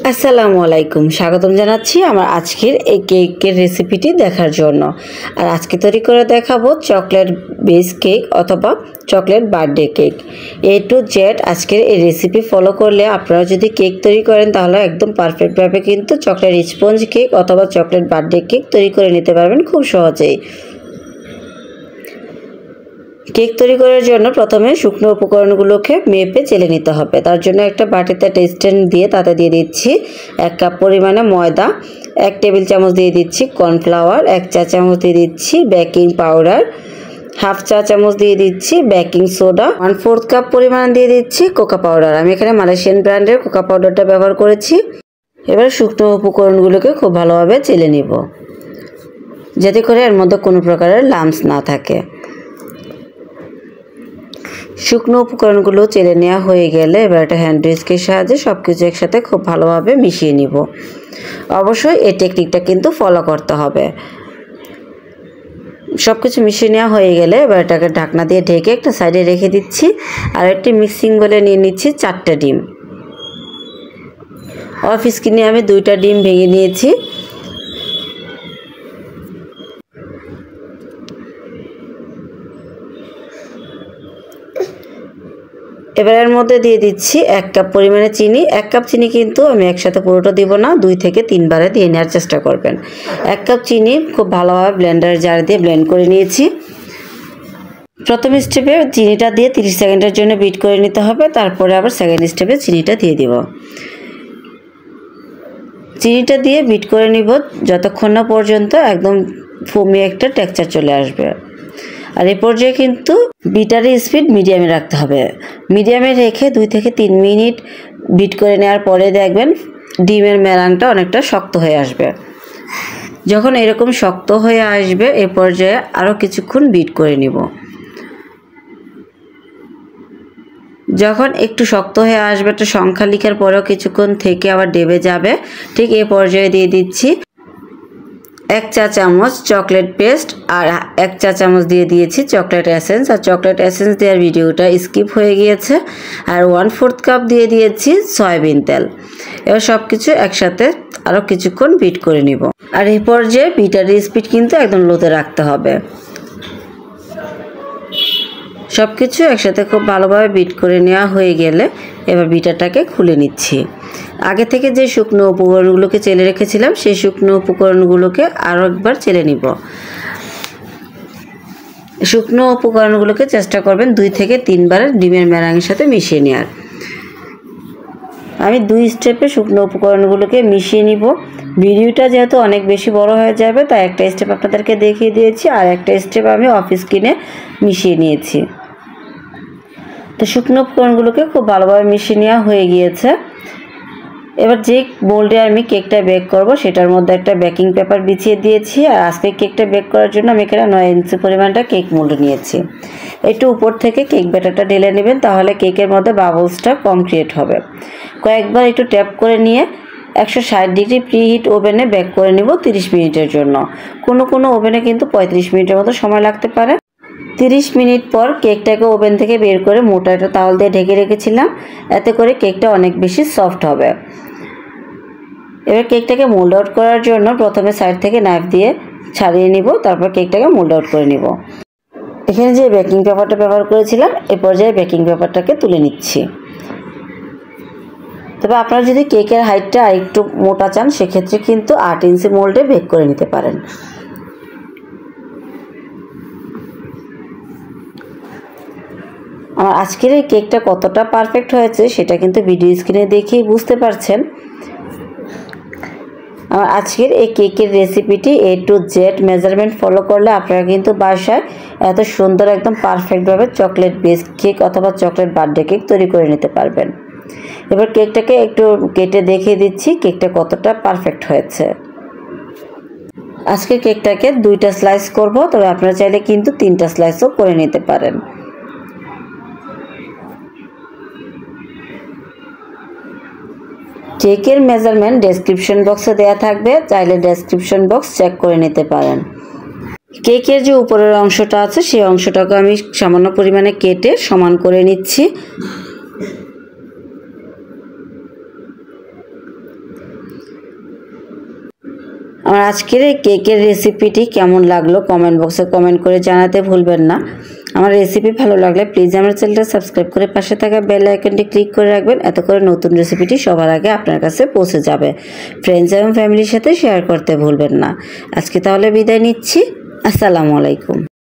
আসসালামু আলাইকুম, স্বাগতম জানাচ্ছি আমার আজকের এই কেকের রেসিপিটি দেখার জন্য। আর আজকে তৈরি করে দেখাবো চকলেট বেস কেক অথবা chocolate birthday cake. A to Z আজকের এই রেসিপি ফলো করলে আপনারা যদি কেক তৈরি করেন তাহলে একদম পারফেক্টভাবে কিন্তু চকলেট স্পঞ্জ কেক অথবা চকলেট বার্থডে কেক তৈরি করে নিতে পারবেন খুব সহজেই। কেক তৈরি করার জন্য প্রথমে শুকনো উপকরণগুলোকে মেপে চেলে নিতে হবে। তার জন্য একটা বাটিতে একটা স্ট্যান্ড দিয়ে তাতে দিয়ে দিচ্ছি 1 কাপ পরিমাণে ময়দা, 1 টেবিল চামচ দিয়ে দিচ্ছি কর্নফ্লাওয়ার, 1 চা চামচ দিয়ে দিচ্ছি বেকিং পাউডার, 1/2 চা চামচ দিয়ে দিচ্ছি বেকিং সোডা, 1/4 কাপ পরিমাণ দিয়ে দিচ্ছি কোকো পাউডার। আমি এখানে মালয়েশিয়ান ব্র্যান্ডের কোকো পাউডারটা ব্যবহার করেছি। এবার শুকনো উপকরণগুলোকে খুব ভালোভাবে চেলে নিব, যাতে করে এর মধ্যে কোনো প্রকারের লাম্পস না থাকে। শুকনো উপকরণগুলো চেলে নেওয়া হয়ে গেলে এবার একটা হ্যান্ড হুইস্কের সাহায্যে সব কিছু একসাথে খুব ভালোভাবে মিশিয়ে নিব। অবশ্যই এই টেকনিকটা কিন্তু ফলো করতে হবে। সব কিছু মিশিয়ে নেওয়া হয়ে গেলে এবার এটাকে ঢাকনা দিয়ে ঢেকে একটা সাইডে রেখে দিচ্ছি। আর একটি মিক্সিং বলে নিয়ে নিচ্ছি 4টে ডিম। অফ স্ক্রিনে আমি 2টা ডিম ভেঙে নিয়েছি। এবার এর মধ্যে দিয়ে দিচ্ছি 1 কাপ পরিমাণে চিনি। 1 কাপ চিনি কিন্তু আমি একসাথে পুরোটা দিব না, 2 থেকে 3 বারে দিয়ে নেওয়ার চেষ্টা করবেন। 1 কাপ চিনি খুব ভালোভাবে ব্লেন্ডারের জার দিয়ে ব্লেন্ড করে নিয়েছি। প্রথম স্টেপে চিনিটা দিয়ে 30 সেকেন্ডের জন্য বিট করে নিতে হবে, তারপরে আবার সেকেন্ড স্টেপে চিনিটা দিয়ে দিব। চিনিটা দিয়ে বিট করে নিব যতক্ষণ না পর্যন্ত একদম ফোমি একটা টেক্সচার চলে আসবে। আর এই পর্যায়ে কিন্তু বিটারের স্পিড মিডিয়ামে রাখতে হবে। মিডিয়ামে রেখে 2 থেকে 3 মিনিট বিট করে নেওয়ার পরে দেখবেন ডিমের মেলানটা অনেকটা শক্ত হয়ে আসবে। যখন এরকম শক্ত হয়ে আসবে এই পর্যায়ে আরও কিছুক্ষণ বিট করে নিব। যখন একটু শক্ত হয়ে আসবে, একটা সংখ্যা লেখার পরেও কিছুক্ষণ থেকে আবার ডেবে যাবে, ঠিক এই পর্যায়ে দিয়ে দিচ্ছি 1 চা চামচ চকলেট পেস্ট আর 1 চা চামচ দিয়ে দিয়েছি চকলেট এসেন্স। আর চকলেট এসেন্স দেওয়ার ভিডিওটা স্কিপ হয়ে গিয়েছে। আর 1/4 কাপ দিয়ে দিয়েছি সয়াবিন তেল। এবার সব কিছু একসাথে আরও কিছুক্ষণ বিট করে নিব। আর এই পর্যায়ে বিটারের স্পিড কিন্তু একদম লোতে রাখতে হবে। সব কিছু একসাথে খুব ভালোভাবে বিট করে নেওয়া হয়ে গেলে এবার বিটারটাকে খুলে নিচ্ছি। আগে থেকে যে শুকনো উপকরণগুলোকে চেলে রেখেছিলাম সেই শুকনো উপকরণগুলোকে আরও একবার চেলে নিব। শুকনো উপকরণগুলোকে চেষ্টা করবেন 2 থেকে 3 বার ডিমের মেলানের সাথে মিশিয়ে নেওয়ার। আমি 2 স্টেপে শুকনো উপকরণগুলোকে মিশিয়ে নিব। ভিডিওটা যেহেতু অনেক বেশি বড় হয়ে যাবে তাই একটা স্টেপ আপনাদেরকে দেখিয়ে দিয়েছি, আর একটা স্টেপ আমি অফ স্ক্রিনে মিশিয়ে নিয়েছি। তো শুকনো উপকরণগুলোকে খুব ভালোভাবে মিশিয়ে নেওয়া হয়ে গিয়েছে। এবার যে মোল্ডে আমি কেকটা বেক করব সেটার মধ্যে একটা বেকিং পেপার বিছিয়ে দিয়েছি। আর আজকে কেকটা বেক করার জন্য আমি এখানে 9 ইঞ্চি পরিমাণটা কেক মোল্ড নিয়েছি। একটু উপর থেকে কেক ব্যাটারটা ঢেলে নেবেন, তাহলে কেকের মধ্যে বাবলসটা কম ক্রিয়েট হবে। কয়েকবার একটু ট্যাপ করে নিয়ে 160 ডিগ্রি প্রিহিট ওভেনে বেক করে নিব 30 মিনিটের জন্য। কোনো ওভেনে কিন্তু 35 মিনিটের মতো সময় লাগতে পারে। 30 মিনিট পর কেকটাকে ওভেন থেকে বের করে মোটা একটা তাওয়াল দিয়ে ঢেকে রেখেছিলাম, এতে করে কেকটা অনেক বেশি সফট হবে। এবার কেকটাকে মোল্ড আউট করার জন্য প্রথমে সাইড থেকে নাইফ দিয়ে ছাড়িয়ে নিব, তারপর কেকটাকে মোল্ড আউট করে নিব। এখানে যে বেকিং পেপারটা ব্যবহার করেছিলাম এই পর্যায়ে বেকিং পেপারটাকে তুলে নিচ্ছি। তবে আপনারা যদি কেকের হাইটটা আরেকটু মোটা চান সেক্ষেত্রে কিন্তু 8 ইঞ্চি মোল্ডে বেক করে নিতে পারেন। আমার আজকের এই কেকটা কতটা পারফেক্ট হয়েছে সেটা কিন্তু ভিডিও স্ক্রিনে দেখেই বুঝতে পারছেন। আমার আজকের এই কেকের রেসিপিটি A to Z measurement follow করলে আপনারা কিন্তু বাসায় এত সুন্দর একদম পারফেক্টভাবে চকলেট বেস কেক অথবা চকলেট বার্থডে কেক তৈরি করে নিতে পারবেন। এবার কেকটাকে একটু কেটে দেখিয়ে দিচ্ছি কেকটা কতটা পারফেক্ট হয়েছে। আজকে কেকটাকে 2টা স্লাইস করব, তবে আপনারা চাইলে কিন্তু 3টা স্লাইসও করে নিতে পারেন। কেকের মেজারমেন্ট ডেসক্রিপশন বক্সে দেওয়া থাকবে, চাইলে ডেসক্রিপশন বক্স চেক করে নিতে পারেন। কেকের যে উপরের অংশটা আছে সেই অংশটাকে আমি সামান্য পরিমাণে কেটে সমান করে নিচ্ছি। আমার আজকের এই কেকের রেসিপিটি কেমন লাগলো কমেন্ট বক্সে কমেন্ট করে জানাতে ভুলবেন না। আমার রেসিপি ভালো লাগলে প্লিজ আমার চ্যানেলটা সাবস্ক্রাইব করে পাশে থাকা বেল আইকনটি ক্লিক করে রাখবেন, এত করে নতুন রেসিপিটি সবার আগে আপনার কাছে পৌঁছে যাবে। ফ্রেন্ডস এবং ফ্যামিলির সাথে শেয়ার করতে ভুলবেন না। আজকে তাহলে বিদায় নিচ্ছি। আসসালামু আলাইকুম।